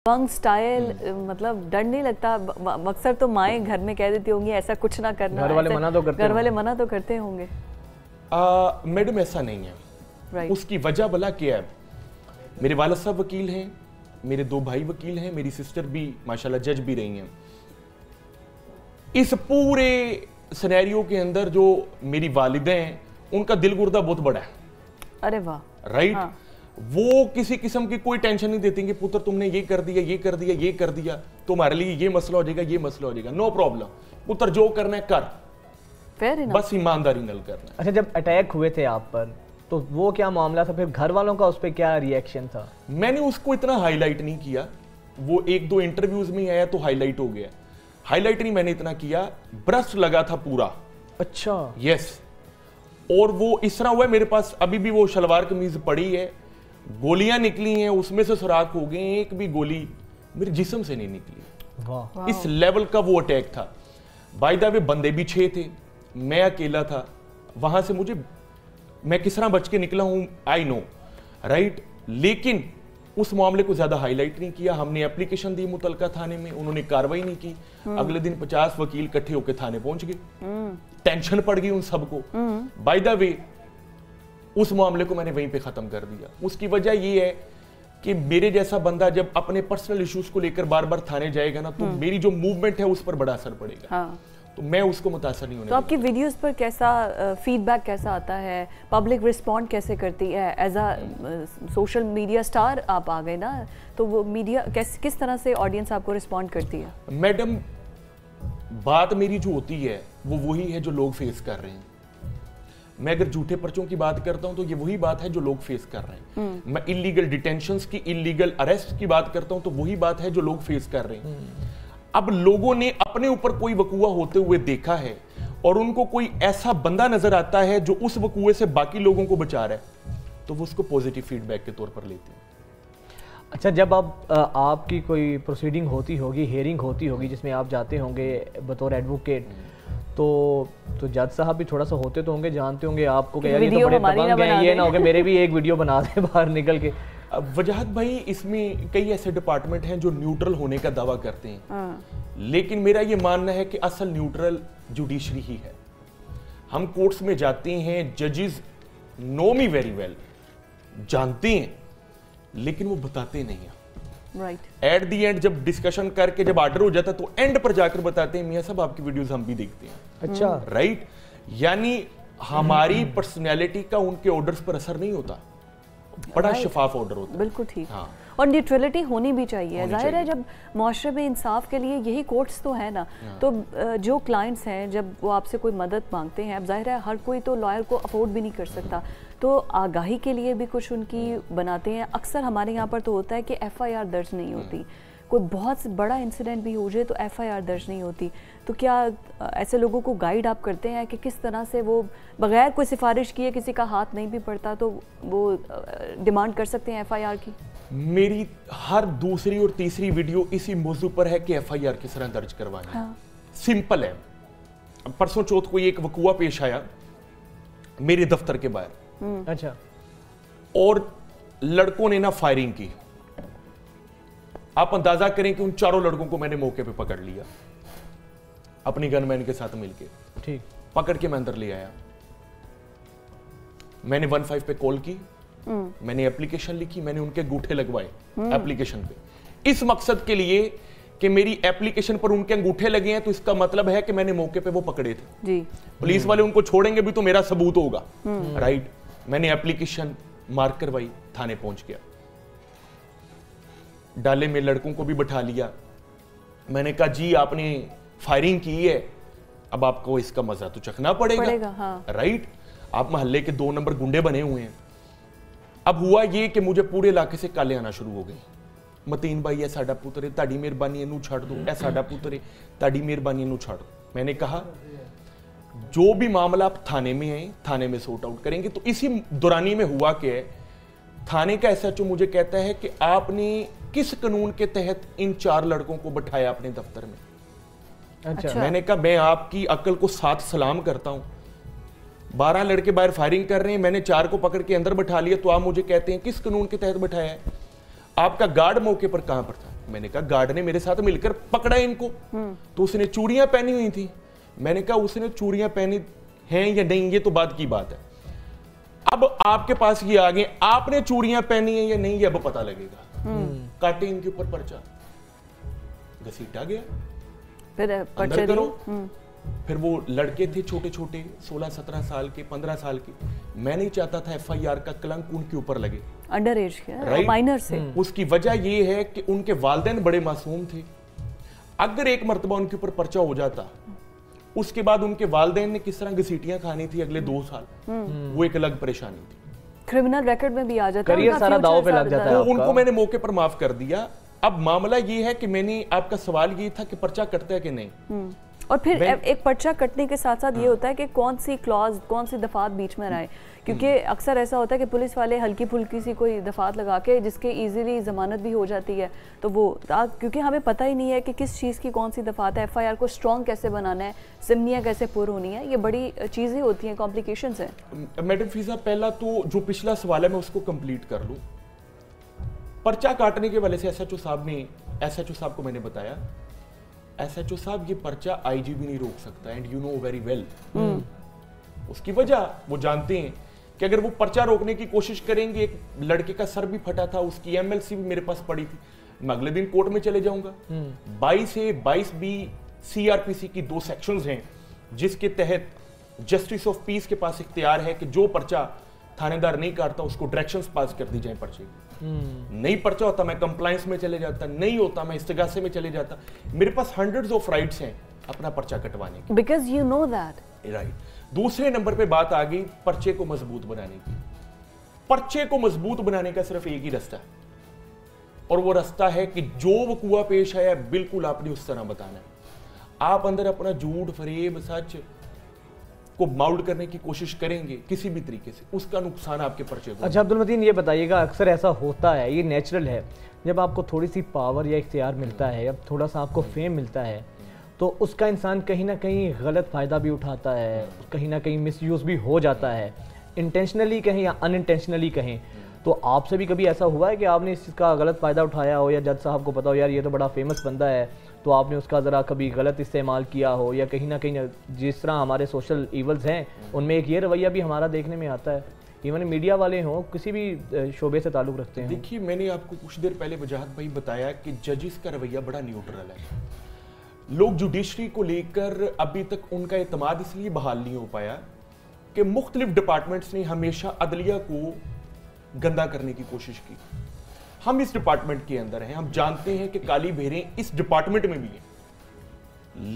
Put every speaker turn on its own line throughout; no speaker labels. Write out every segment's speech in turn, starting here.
दबंग style, मतलब डर नहीं लगता? अक्सर तो माएँ घर में कह देती होंगी ऐसा कुछ ना करना,
घर वाले मना तो
करते होंगे।
मैडम ऐसा नहीं है।
राइट।
उसकी वजह भला क्या है? मेरे वालिद साहब वकील हैं, मेरे 2 भाई वकील हैं, मेरी सिस्टर भी माशाल्लाह जज भी रही हैं। इस पूरे सिनेरियो के अंदर जो मेरी वालिदा हैं उनका दिल गुर्दा बहुत बड़ा है।
अरे वाह।
राइट। हाँ। वो किसी किस्म की कोई टेंशन नहीं देती कि पुत्र तुमने ये कर दिया, ये कर दिया, ये कर दिया, तुम्हारे लिए ये मसला हो जाएगा, ये मसला हो जाएगा। नो प्रॉब्लम, पुत्र जो करना है कर, बस ईमानदारी नल करना।
अच्छा, जब अटैक हुए थे आप पर तो वो क्या मामला था? फिर घर वालों का उस पर क्या रिएक्शन था?
मैंने उसको इतना हाईलाइट नहीं किया, वो 1-2 इंटरव्यूज में आया तो हाईलाइट हो गया। हाईलाइट नहीं मैंने इतना किया, ब्रस्ट लगा था पूरा।
अच्छा।
यस। और वो इस तरह हुआ है, मेरे पास अभी भी वो शलवार कमीज पड़ी है, गोलियां निकली हैं, उसमें से सुराख हो गए, एक भी गोली मेरे जिस्म से नहीं निकली।
वाह।
इस लेवल का वो अटैक था। बाय द वे बंदे भी 6 थे, मैं अकेला था। वहां से मैं किस तरह बच के निकला हूं आई नो, राइट। लेकिन उस मामले को ज्यादा हाईलाइट नहीं किया। हमने एप्लीकेशन दी मुतलका थाने में, उन्होंने कार्रवाई नहीं की। अगले दिन 50 वकील इकट्ठे होकर थाने पहुंच गए। टेंशन पड़ गई उन सबको। बाय द वे उस मामले को मैंने वहीं पे खत्म कर दिया। उसकी वजह ये है कि मेरे जैसा बंदा जब अपने पर्सनल इश्यूज को लेकर बार बार थाने जाएगा ना, तो मेरी जो मूवमेंट है उस पर बड़ा असर पड़ेगा। हाँ। तो मैं उसको मुतासर नहीं होने।
तो आपकी वीडियोस पर कैसा फीडबैक कैसा आता है? पब्लिक रिस्पॉन्ड कैसे करती है? As a social media star आप आ गए ना, तो वो मीडिया किस तरह से ऑडियंस आपको रिस्पॉन्ड करती है?
मैडम, बात मेरी जो होती है वो वही है जो लोग फेस कर रहे हैं। मैं अगर झूठे पर्चों की बात करता हूं तो ये वही बात है जो लोग फेस कर रहे हैं। मैं इलीगल डिटेंशंस की, इलीगल अरेस्ट की बात करता हूं तो वही बात है जो लोग फेस कर रहे हैं। अब लोगों ने अपने ऊपर कोई वकूआ होते हुए देखा है और उनको कोई ऐसा बंदा नजर आता है जो उस वकूए से बाकी लोगों को बचा रहा है, तो वो उसको पॉजिटिव फीडबैक के तौर पर लेते हैं।
अच्छा, जब आपकी कोई प्रोसीडिंग होती होगी, हियरिंग होती होगी जिसमें आप जाते होंगे बतौर एडवोकेट, तो जज साहब भी थोड़ा सा होते तो होंगे, जानते होंगे आपको कि यार ये तो बड़े दबंग हैं, ये ना हो कि मेरे भी एक वीडियो बना दे बाहर निकल के।
वजाहत भाई, इसमें कई ऐसे डिपार्टमेंट हैं जो न्यूट्रल होने का दावा करते हैं, लेकिन मेरा ये मानना है कि असल न्यूट्रल जुडिशरी ही है। हम कोर्ट्स में जाते हैं, जजेस नो मी वेरी वेल, जानते हैं, लेकिन वो बताते नहीं हैं।
राइट।
एट दी एंड जब डिस्कशन करके जब ऑर्डर हो जाता है तो एंड पर जाकर बताते हैं मियां साहब आपकी वीडियोस हम भी देखते हैं।
अच्छा।
राइट। यानी हमारी पर्सनैलिटी का उनके ऑर्डर्स पर असर नहीं होता, बड़ा शफाफ ऑर्डर होता है।
बिल्कुल ठीक। हाँ। और न्यूट्रलिटी होनी भी चाहिए। जाहिर है जब मुआशरे में इंसाफ के लिए यही कोर्ट्स तो है ना, तो जो क्लाइंट्स हैं जब वो आपसे कोई मदद मांगते हैं, अब जाहिर है हर कोई तो लॉयर को अफोर्ड भी नहीं कर सकता, तो आगाही के लिए भी कुछ उनकी बनाते हैं। अक्सर हमारे यहाँ पर तो होता है कि FIR दर्ज नहीं होती, कोई बहुत बड़ा इंसिडेंट भी हो जाए तो FIR दर्ज नहीं होती। तो क्या ऐसे लोगों को गाइड आप करते हैं कि किस तरह से वो बगैर कोई सिफारिश किए, किसी का हाथ नहीं भी पड़ता, तो वो डिमांड कर सकते हैं FIR की?
मेरी हर दूसरी और तीसरी वीडियो इसी मौजू पर है कि FIR किस तरह दर्ज करवानी है। हाँ। सिंपल है। परसों चौथ कोई एक वकूआ पेश आया मेरे दफ्तर के बाहर।
अच्छा। और
लड़कों ने ना फायरिंग की। आप अंदाजा करें कि उन चारों लड़कों को मैंने मौके पे पकड़ लिया अपनी गनमैन के साथ मिलके।
ठीक।
पकड़ के मैं अंदर ले आया। मैंने 15 पे कॉल की, मैंने एप्लीकेशन लिखी, मैंने उनके अंगूठे लगवाए एप्लीकेशन पे, इस मकसद के लिए कि मेरी एप्लीकेशन पर उनके अंगूठे लगे हैं तो इसका मतलब है कि मैंने मौके पे वो पकड़े थे जी। पुलिस वाले उनको छोड़ेंगे भी तो मेरा सबूत होगा। राइट। मैंने एप्लीकेशन मार्क करवाई, थाने पहुंच गया, डाले में लड़कों को भी बैठा लिया। मैंने कहा जी आपने फायरिंग की है, अब आपको इसका मजा तो चखना पड़ेगा।
हाँ।
राइट। आप मोहल्ले के 2 नंबर गुंडे बने हुए हैं। अब हुआ ये कि मुझे पूरे इलाके से काले आना शुरू हो गई। मतीन भाई, ऐ साडा पुत्र है, ताड़ी मेहरबानी इनू छाड़ दो, ऐ साडा पुत्र है, ताड़ी मेहरबानी इनू छाड़ दो। मैंने कहा जो भी मामला आप थाने में है, थाने में सॉर्ट आउट करेंगे। तो इसी दौरानी में हुआ कि थाने का SHO मुझे कहता है कि आपने किस कानून के तहत इन 4 लड़कों को बैठाया अपने दफ्तर में।
अच्छा।
मैंने कहा मैं आपकी अक्ल को साथ सलाम करता हूं, 12 लड़के बाहर फायरिंग कर रहे हैं, मैंने 4 को पकड़ के अंदर बैठा लिया, तो आप मुझे कहते हैं किस कानून के तहत बैठाया है? आपका गार्ड मौके पर कहां पर था? मैंने कहा गार्ड ने मेरे साथ मिलकर पकड़ा इनको, तो उसने चूड़ियां पहनी हुई थी। मैंने कहा उसने चूड़ियां पहनी हैं या नहीं, ये तो बात की बात है। अब आपके पास ये आ गए, आपने चूड़ियां पहनी है या नहीं, ये अब पता लगेगा। काटे इनके ऊपर पर्चा, घसीटा गया,
फिर
अंदर करो। फिर वो लड़के थे छोटे छोटे, 16-17 साल के, 15 साल के। मैं नहीं चाहता था FIR का कलंक उनके ऊपर लगे,
अंडर एज के, माइनर से।
उसकी वजह ये है कि उनके वालिदैन बड़े मासूम थे। अगर एक मर्तबा उनके ऊपर पर्चा हो जाता, उसके बाद उनके वालिदैन ने किस तरह घसीटियां खानी थी अगले 2 साल, वो एक अलग परेशानी थी।
क्रिमिनल रिकॉर्ड में भी आ जाता है,
करियर सारा दांव पे लग जाता है।
तो उनको मैंने मौके पर माफ कर दिया। अब मामला ये है कि मैंने, आपका सवाल ये था कि पर्चा कटता है कि नहीं,
और फिर एक पर्चा कटने के साथ साथ ये होता है कि कौन सी क्लॉज, कौन सी दफात बीच में आए, क्योंकि अक्सर ऐसा होता है कि पुलिस वाले हल्की फुल्की सी कोई दफात लगा के जिसके इजीली जमानत भी हो जाती है, तो वो क्योंकि हमें पता ही नहीं है कि किस चीज़ की कौन सी दफात है, FIR को स्ट्रॉन्ग कैसे बनाना है, ज़िम्नियाँ कैसे पुर होनी है, ये बड़ी चीज़ें होती हैं, कॉम्प्लिकेशंस हैं।
मैडम फिजा, पहला तो जो पिछला सवाल है मैं उसको कंप्लीट कर लूँ। पर्चा काटने के वाले से SHO साहब को मैंने बताया, SHO साहब ये पर्चा IG भी नहीं रोक सकता, and you know very well. उसकी वजह वो जानते हैं कि अगर वो पर्चा रोकने की कोशिश करेंगे, एक लड़के का सर भी फटा था, उसकी MLC भी मेरे पास पड़ी थी, मैं अगले दिन कोर्ट में चले जाऊंगा। 22A-22B CRPC की 2 सेक्शंस हैं जिसके तहत जस्टिस ऑफ पीस के पास इख्तियार है कि जो पर्चा थानेदार नहीं काटता उसको डायरेक्शंस पास कर दी जाए पर्चे। नहीं पर्चा होता मैं कंप्लायंस में चले जाता, नहीं होता मैं इस्तिगासे में चले जाता। मेरे पास हंड्रेड्स ऑफ राइट्स हैं अपना पर्चा कटवाने की,
because you know that.
Right. दूसरे नंबर पे बात आ गई पर्चे को मजबूत बनाने की। पर्चे को मजबूत बनाने का सिर्फ एक ही रास्ता है, और वो रास्ता है कि जो वकूआ पेश आया बिल्कुल आपने उस तरह बताना है। आप अंदर अपना झूठ, फरेब, सच को माउल्ड करने की कोशिश करेंगे किसी भी तरीके से, उसका नुकसान आपके पर्चे को।
अच्छा अब्दुल मतीन, ये बताइएगा, अक्सर ऐसा होता है, ये नेचुरल है, जब आपको थोड़ी सी पावर या इख्तियार मिलता है, या थोड़ा सा आपको फेम मिलता है, तो उसका इंसान कहीं ना कहीं गलत फ़ायदा भी उठाता है, कहीं ना कहीं मिसयूज़ भी हो जाता है, इंटेंशनली कहें या अनइंटेंशनली कहें। तो आपसे भी कभी ऐसा हुआ है कि आपने इस चीज़ का गलत फ़ायदा उठाया हो, या जज साहब को पता हो यार ये तो बड़ा फेमस बंदा है, तो आपने उसका ज़रा कभी गलत इस्तेमाल किया हो, या कहीं ना कहीं जिस तरह हमारे सोशल इवल्स हैं उनमें एक ये रवैया भी हमारा देखने में आता है, इवन मीडिया वाले हों, किसी भी शोबे से ताल्लुक़ रखते हैं?
देखिए, मैंने आपको कुछ देर पहले वजाहत भाई बताया कि जजिस का रवैया बड़ा न्यूट्रल है। लोग जुडिशरी को लेकर अभी तक उनका एतमाद इसलिए बहाल नहीं हो पाया कि मुख्तलिफ डिपार्टमेंट्स ने हमेशा अदलिया को गंदा करने की कोशिश की। हम इस डिपार्टमेंट के अंदर हैं, हम जानते हैं कि काली भेरें इस डिपार्टमेंट में भी हैं,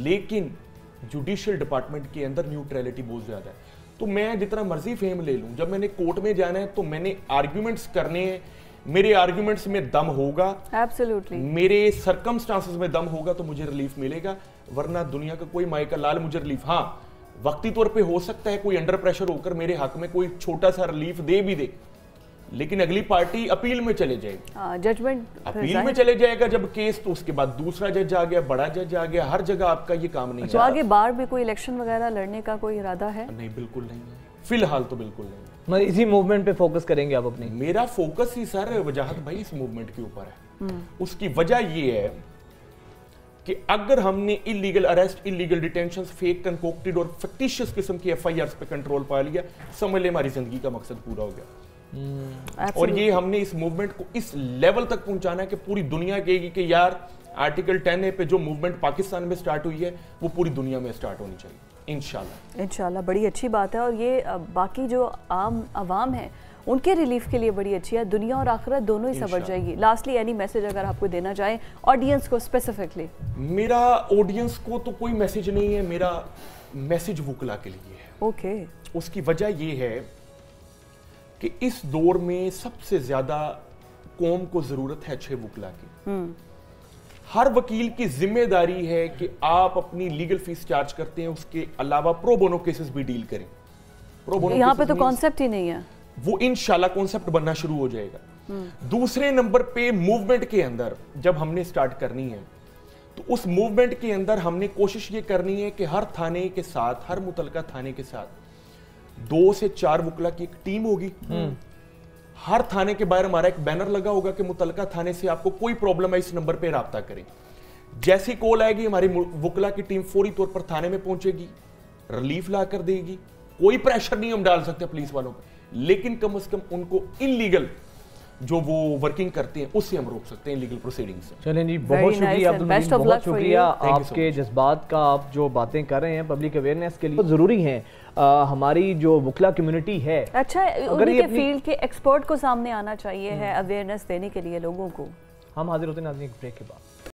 लेकिन जुडिशियल डिपार्टमेंट के अंदर न्यूट्रलिटी बहुत ज्यादा है। तो मैं जितना मर्जी फेम ले लूं, जब मैंने कोर्ट में जाना है तो मैंने आर्ग्यूमेंट्स करने हैं, मेरे आर्ग्यूमेंट्स में दम होगा,
एब्सोल्युटली,
मेरे सर्कमस्टांसेस में दम होगा तो मुझे रिलीफ मिलेगा, वरना दुनिया का कोई माई का लाल मुझे रिलीफ, हाँ वक्ती तौर पे हो सकता है कोई अंडर प्रेशर होकर मेरे हक में कोई छोटा सा रिलीफ दे भी दे, लेकिन अगली पार्टी अपील में चले जाएगी,
जजमेंट
अपील में चले जाएगा जब केस, तो उसके बाद दूसरा जज आ गया, बड़ा जज आ गया, हर जगह आपका ये काम नहीं है।
तो आगे बार में कोई इलेक्शन वगैरह लड़ने का कोई इरादा है?
नहीं, बिल्कुल नहीं है, फिलहाल तो बिल्कुल नहीं।
मतलब इसी मूवमेंट पे फोकस करेंगे आप अपनी?
मेरा फोकस ही सर वजाहत भाई इस मूवमेंट के ऊपर है। उसकी वजह ये है कि अगर हमने illegal arrest, illegal detention, fake concocted और फिक्टिशियस किस्म की FIRs पे कंट्रोल पा लिया, समझ ले हमारी जिंदगी का मकसद पूरा हो गया। और ये हमने इस मूवमेंट को इस लेवल तक पहुंचाना है कि पूरी दुनिया कहेगी कि यार आर्टिकल 10A पे जो मूवमेंट पाकिस्तान में स्टार्ट हुई है वो पूरी दुनिया में स्टार्ट होनी चाहिए, इंशाल्लाह।
बड़ी अच्छी बात है, और ये बाकी जो आम आवाम है उनके रिलीफ के लिए बड़ी अच्छी है, दुनिया और आखिरत दोनों ही संवर जाएगी। लास्टली एनी मैसेज अगर आपको देना चाहें ऑडियंस को स्पेसिफिकली?
मेरा ऑडियंस को तो कोई मैसेज नहीं है, मेरा मैसेज वुकला के लिए है।
ओके।
उसकी वजह ये है कि इस दौर में सबसे ज्यादा कौम को जरूरत है अच्छे वुकला की। हर वकील की जिम्मेदारी है कि आप अपनी लीगल फीस चार्ज करते हैं, उसके अलावा प्रो बोनो केसेस भी डील करें। प्रो बोनो
यहाँ पे तो कॉन्सेप्ट ही नहीं है,
वो इंशाल्लाह कॉन्सेप्ट बनना शुरू हो जाएगा। दूसरे नंबर पे मूवमेंट के अंदर जब हमने स्टार्ट करनी है तो उस मूवमेंट के अंदर हमने कोशिश ये करनी है कि हर थाने के साथ, हर मुतलका थाने के साथ 2 से 4 वकला की एक टीम होगी। हर थाने के बाहर हमारा एक बैनर लगा होगा कि मुतलका थाने से आपको कोई प्रॉब्लम है इस नंबर पे राब्ता करें। जैसी कॉल आएगी हमारी वुकला की टीम फौरी तौर पर थाने में पहुंचेगी, रिलीफ ला कर देगी। कोई प्रेशर नहीं हम डाल सकते पुलिस वालों पर, लेकिन कम से कम उनको इलीगल जो वो वर्किंग करते हैं उससे हम रोक सकते हैं, लीगल प्रोसीडिंग से।
चलें जी, बहुत शुक्रिया अब्दुल मजीद, बहुत शुक्रिया आपके जज्बात का, आप जो बातें कर रहे हैं पब्लिक अवेयरनेस के लिए बहुत ज़रूरी हैं। हमारी जो वुकला कम्युनिटी है,
अच्छा उन्हीं के फील्ड के एक्सपर्ट को सामने आना चाहिए है अवेयरनेस देने के लिए लोगों को।
हम हाजिर होते हैं नाज़रीन एक ब्रेक के बाद।